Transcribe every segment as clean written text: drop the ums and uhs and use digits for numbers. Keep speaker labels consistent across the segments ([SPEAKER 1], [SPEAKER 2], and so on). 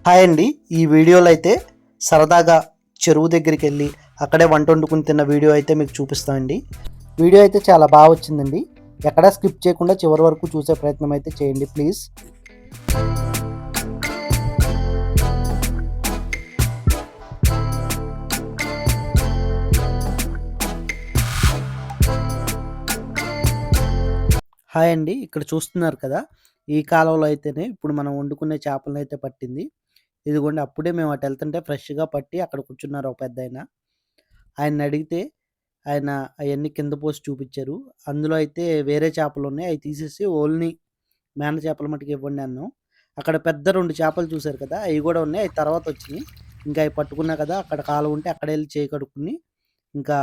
[SPEAKER 1] Hi అండి. ఈ వీడియోలో అయితే సరదాగా చెరువు దగ్గరికి వెళ్ళి అక్కడే వంట వండుకుని తిన్న వీడియో అయితే మీకు చూపిస్తామండి. వీడియో అయితే చాలా బాగా వచ్చిందండి. ఎక్కడా స్కిప్ చేయకుండా చివరి వరకు చూసే ప్రయత్నం అయితే చేయండి ప్లీజ్. హాయ్ అండి. ఇక్కడ చూస్తున్నారు కదా, ఈ కాలంలో అయితేనే ఇప్పుడు మనం వండుకునే చేపలను అయితే పట్టింది. ఇదిగోండి, అప్పుడే మేము అటు వెళ్తుంటే ఫ్రెష్గా పట్టి అక్కడ కూర్చున్నారు ఒక పెద్ద ఆయన. ఆయన్ని అడిగితే ఆయన అవన్నీ కింద పోసి చూపించారు. అందులో అయితే వేరే చేపలు ఉన్నాయి, అవి తీసేసి ఓన్లీ మేన చేపల మట్టుకు ఇవ్వండి అన్నాం. అక్కడ పెద్ద 2 చేపలు చూశారు కదా, అవి కూడా ఉన్నాయి, అవి తర్వాత వచ్చినాయి. ఇంకా అవి పట్టుకున్నా కదా, అక్కడ కాలువ ఉంటే అక్కడ వెళ్ళి చేయి కడుక్కుని ఇంకా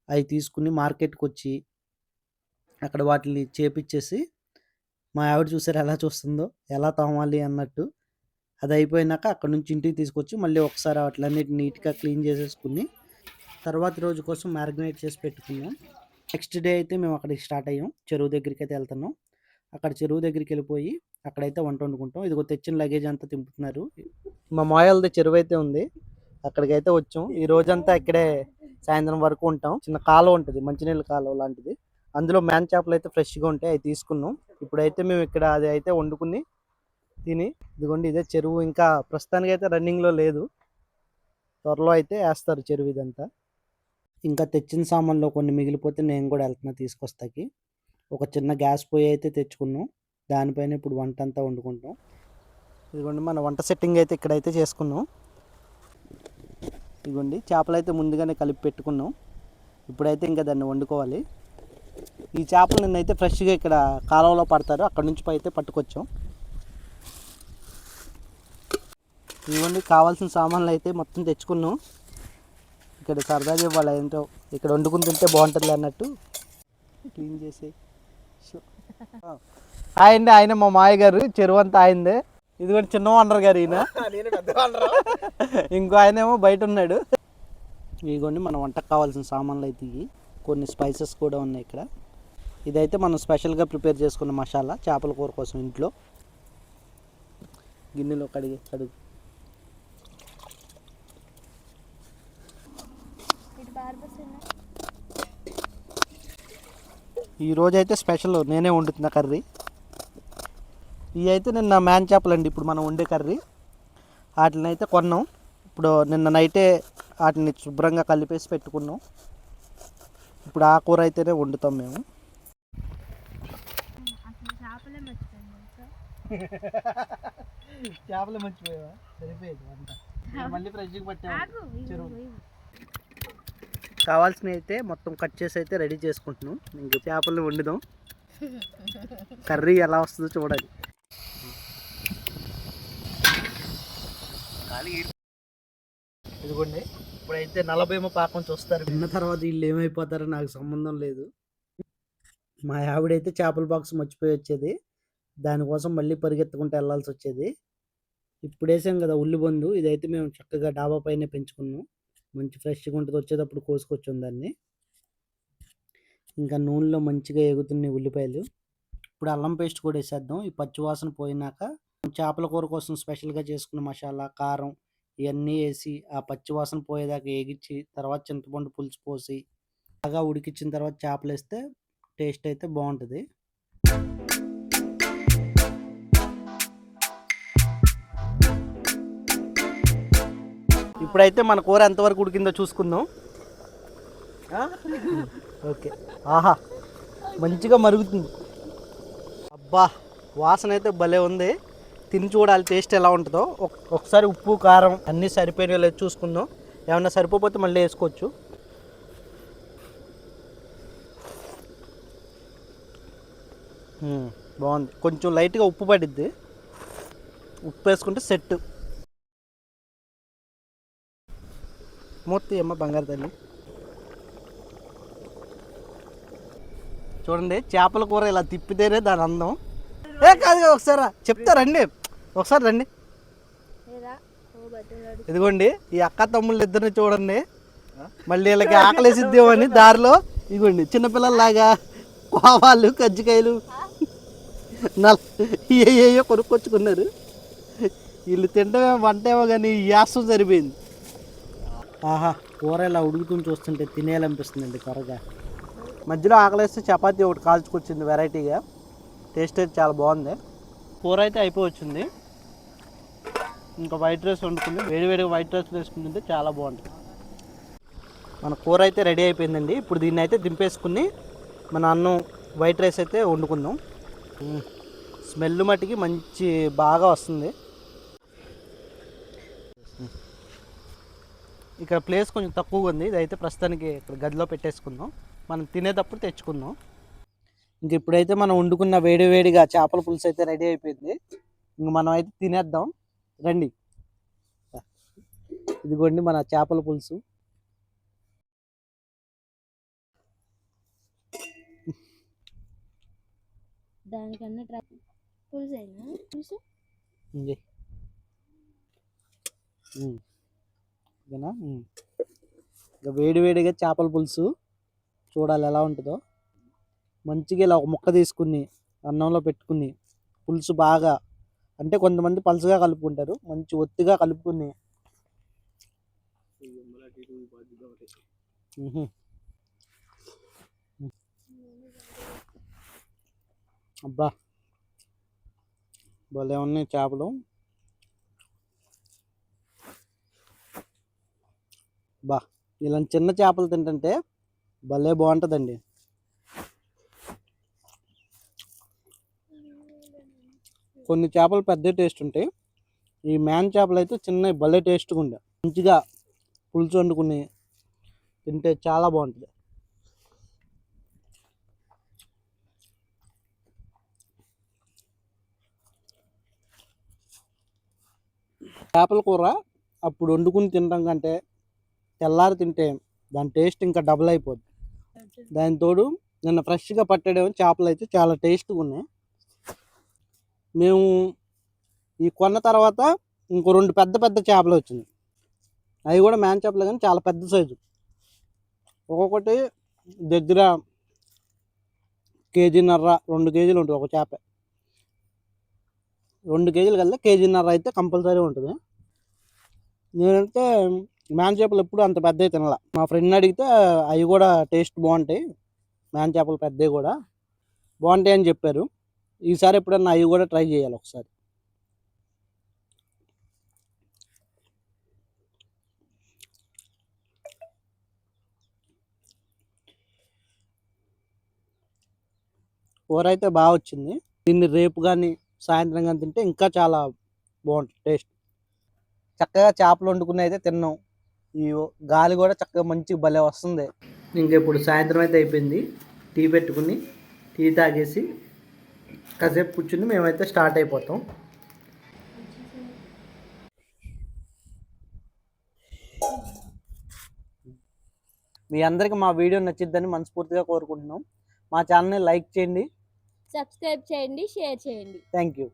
[SPEAKER 1] అవి తీసుకుని మార్కెట్కి వచ్చి అక్కడ వాటిని చేపిచ్చేసి, మా ఆవిడ చూసారు ఎలా చూస్తుందో, ఎలా తోమాలి అన్నట్టు. అది అయిపోయినాక అక్కడ నుంచి ఇంటికి తీసుకొచ్చి మళ్ళీ ఒకసారి వాటిలన్నిటిని నీట్గా క్లీన్ చేసేసుకుని తర్వాత రోజు కోసం మ్యారినేట్ చేసి పెట్టుకున్నాం. నెక్స్ట్ డే అయితే మేము అక్కడికి స్టార్ట్ అయ్యాం. చెరువు దగ్గరికి అయితే వెళ్తున్నాం. అక్కడ చెరువు దగ్గరికి వెళ్ళిపోయి అక్కడైతే వంట వండుకుంటాం. ఇదిగో తెచ్చిన లగేజ్ అంతా తింపుతున్నారు. మా మాయలది చెరువు అయితే ఉంది, అక్కడికైతే వచ్చాం. ఈ రోజంతా ఇక్కడే సాయంత్రం వరకు ఉంటాం. చిన్న కాలువ ఉంటుంది, మంచినీళ్ళ కాలువ లాంటిది. అందులో మేన చేపలు అయితే ఫ్రెష్గా ఉంటాయి, అవి తీసుకున్నాం. ఇప్పుడైతే మేము ఇక్కడ అది అయితే వండుకుని తిని, ఇదిగోండి ఇదే చెరువు. ఇంకా ప్రస్తుతానికి అయితే రన్నింగ్లో లేదు, త్వరలో అయితే వేస్తారు చెరువు ఇదంతా. ఇంకా తెచ్చిన సామాన్లో కొన్ని మిగిలిపోతే నేను కూడా వెళ్తున్నా తీసుకొస్తాకి. ఒక చిన్న గ్యాస్ పొయ్యి అయితే తెచ్చుకున్నాం, దానిపైన ఇప్పుడు వంట అంతా వండుకుంటాం. ఇదిగోండి మన వంట సెట్టింగ్ అయితే ఇక్కడైతే చేసుకున్నాం. ఇదిగోండి చేపలు అయితే ముందుగానే కలిపి పెట్టుకున్నాం. ఇప్పుడైతే ఇంకా దాన్ని వండుకోవాలి. ఈ చేపలు నిన్నైతే ఫ్రెష్గా ఇక్కడ కాలువలో పడతారు, అక్కడ నుంచి అయితే పట్టుకొచ్చాం. ఇదిగోండి కావాల్సిన సామాన్లు అయితే మొత్తం తెచ్చుకున్నాం. ఇక్కడ సరదాగా ఇవ్వాలి ఏంటో ఇక్కడ వండుకుని తింటే బాగుంటుంది అన్నట్టు క్లీన్ చేసి. హాయ్ అండి, ఆయన మా మాయ గారు, చెరువు అంతా ఆయనదే. ఇదిగోండి చిన్న ఓనర్ గారు ఈయన, ఇంకో ఆయన ఏమో బయట ఉన్నాడు. ఇదిగోండి మన వంటకు కావాల్సిన సామాన్లు అయితే ఇవి, కొన్ని స్పైసెస్ కూడా ఉన్నాయి ఇక్కడ. ఇదైతే మనం స్పెషల్గా ప్రిపేర్ చేసుకున్న మసాలా చేపల కూర కోసం ఇంట్లో. గిన్నెలో కడుగు. ఈరోజు అయితే స్పెషల్ నేనే వండుతున్న కర్రీ. ఇవి అయితే నిన్న మేన చేపలు అండి, ఇప్పుడు మనం వండే కర్రీ. వాటిని అయితే కొన్నాం, ఇప్పుడు నిన్న నైటే వాటిని శుభ్రంగా కలిపేసి పెట్టుకున్నాం. ఇప్పుడు ఆ కూర అయితేనే వండుతాం మేము. చేపలే మర్చిపోయావా? సరిపోయేది వంట, మళ్ళీ ఫ్రెష్గా పట్టాము చెరువు. కావాల్సినవి అయితే మొత్తం కట్ చేసి అయితే రెడీ చేసుకుంటున్నాం. ఇంక చేపలను వండుదాం, కర్రీ ఎలా వస్తుందో చూడాలి. ఇదిగోండి ఇప్పుడైతే నలభేమో పాకం చూస్తారు. తిన్న తర్వాత వీళ్ళు ఏమైపోతారో నాకు సంబంధం లేదు. మా ఆవిడైతే చేపల బాక్స్ మర్చిపోయి వచ్చేది, దానికోసం మళ్ళీ పరిగెత్తుకుంటూ వెళ్ళాల్సి వచ్చేది. ఇప్పుడు వేసాం కదా ఉల్లిబందు, ఇదైతే మేము చక్కగా డాబా పైన పెంచుకున్నాం. మంచి ఫ్రెష్గా ఉంటుంది, వచ్చేటప్పుడు కోసుకొచ్చాం దాన్ని. ఇంకా నూనెలో మంచిగా ఎగుతున్నాయి ఉల్లిపాయలు. ఇప్పుడు అల్లం పేస్ట్ కూడా వేసేద్దాం. ఈ పచ్చివాసన పోయినాక చేపల కూర కోసం స్పెషల్గా చేసుకున్న మసాలా, కారం ఇవన్నీ వేసి ఆ పచ్చివాసన పోయేదాకా వేగించి తర్వాత చింతపండు పులుసు పోసి బాగా ఉడికించిన తర్వాత చేపలు వేస్తే టేస్ట్ అయితే బాగుంటుంది. ఇప్పుడైతే మన కూర ఎంతవరకు ఉడికిందో చూసుకుందాం. ఓకే, ఆహా మంచిగా మరుగుతుంది. అబ్బా వాసన అయితే భలే ఉంది, తిని చూడాలి టేస్ట్ ఎలా ఉంటుందో. ఒకసారి ఉప్పు కారం అన్నీ సరిపోయినా లేదు చూసుకుందాం, ఏమన్నా సరిపోతే మళ్ళీ వేసుకోవచ్చు. బాగుంది, కొంచెం లైట్గా ఉప్పు పడిద్ది, ఉప్పు వేసుకుంటే సెట్. మూర్తి అమ్మ బంగారు తల్లి. చూడండి చేపల కూర ఇలా తిప్పితేనే దాని అందం. కాదు ఒకసారి చెప్తా రండి, ఒకసారి రండి. ఇదిగోండి ఈ అక్క తమ్ముళ్ళు ఇద్దరిని చూడండి, మళ్ళీ వీళ్ళకి ఆకలేసిద్దేమని దారిలో ఇదిగోండి చిన్నపిల్లల్లాగా కోవాలు కజ్జికాయలు ఏయో కొనుక్కొచ్చుకున్నారు. వీళ్ళు తింటమే వంటేమో కానీ యాసం సరిపోయింది. ఆహా, కూర ఇలా ఉడుకుతుంది చూస్తుంటే తినేయాలనిపిస్తుందండి త్వరగా. మధ్యలో ఆకలేస్తే చపాతీ ఒకటి కాల్చుకొచ్చింది వెరైటీగా. టేస్ట్ అయితే చాలా బాగుంది. కూర అయితే అయిపోవచ్చింది. ఇంకా వైట్ రైస్ వండుకుంది. వేడివేడిగా వైట్ రైస్ వేసుకుంటుంటే చాలా బాగుంటుంది. మన కూర అయితే రెడీ అయిపోయిందండి. ఇప్పుడు దీన్ని అయితే దింపేసుకుని మన అన్నం వైట్ రైస్ అయితే వండుకుందాం. స్మెల్ మట్టికి మంచి బాగా వస్తుంది. ఇక్కడ ప్లేస్ కొంచెం తక్కువగా ఉంది. ఇదైతే ప్రస్తుతానికి ఇక్కడ గదిలో పెట్టేసుకుందాం. మనం తినేటప్పుడు తెచ్చుకుందాం. ఇంక ఇప్పుడైతే మనం వండుకున్న వేడివేడిగా చేపల పులుసు అయితే రెడీ అయిపోయింది. ఇంక మనం అయితే తినేద్దాం రండి. ఇదిగోండి మన చేపల పులుసు.
[SPEAKER 2] దానికన్నా పులుసు అయినా పులుసు
[SPEAKER 1] ఓకేనా. ఇంకా వేడివేడిగా చేపల పులుసు చూడాలి ఎలా ఉంటుందో. మంచిగా ఇలా ఒక ముక్క తీసుకుని అన్నంలో పెట్టుకుని పులుసు బాగా, అంటే కొంతమంది పలుసుగా కలుపుకుంటారు, మంచి ఒత్తిగా కలుపుకుని అబ్బా భలే ఉన్నాయి చేపలు. బా ఇలాంటి చిన్న చేపలు తింటుంటే భలే బాగుంటుందండి. కొన్ని చేపలు పెద్ద టేస్ట్ ఉంటాయి. ఈ మ్యాన్ చేపలు అయితే చిన్న భలే టేస్ట్గా ఉండే. మంచిగా పులుసు వండుకుని తింటే చాలా బాగుంటుంది. చేపల కూర అప్పుడు వండుకుని తినడం కంటే తెల్లారి తింటే దాని టేస్ట్ ఇంకా డబుల్ అయిపోద్ది. దాని తోడు నిన్న ఫ్రెష్గా పట్టడం చేపలు అయితే చాలా టేస్ట్గా ఉన్నాయి. మేము ఈ కొన్న తర్వాత ఇంకో 2 పెద్ద పెద్ద చేపలు వచ్చినాయి. అవి కూడా మ్యాన్ చేపలు కానీ చాలా పెద్ద సైజు. ఒక్కొక్కటి దగ్గర కేజీన్నర 2 కేజీలు ఉంటుంది ఒక చేప. 2 కేజీలు కల్లా కేజీన్నర అయితే కంపల్సరీ ఉంటుంది. నేనంటే మ్యాన్ చేపలు ఎప్పుడు అంత పెద్దవి తినాల. మా ఫ్రెండ్ని అడిగితే అవి కూడా టేస్ట్ బాగుంటాయి, మ్యాన్ చేపలు పెద్దవి కూడా బాగుంటాయి అని చెప్పారు. ఈసారి ఎప్పుడన్నా అవి కూడా ట్రై చేయాలి ఒకసారి. కూర అయితే బాగా వచ్చింది. దీన్ని రేపు కానీ సాయంత్రం కానీ తింటే ఇంకా చాలా బాగుంటుంది టేస్ట్. చక్కగా చేపలు వండుకుని అయితే తిన్నాం. ఈ గాలి కూడా చక్కగా మంచి భలే వస్తుంది. ఇంక ఇప్పుడు సాయంత్రం అయితే అయిపోయింది. టీ పెట్టుకుని టీ తాగేసి కాసేపు కూర్చుని మేమైతే స్టార్ట్ అయిపోతాం. మీ అందరికీ మా వీడియో నచ్చిద్దని మనస్ఫూర్తిగా కోరుకుంటున్నాం. మా ఛానల్ని లైక్ చేయండి,
[SPEAKER 2] సబ్స్క్రైబ్ చేయండి, షేర్ చేయండి.
[SPEAKER 1] Thank you.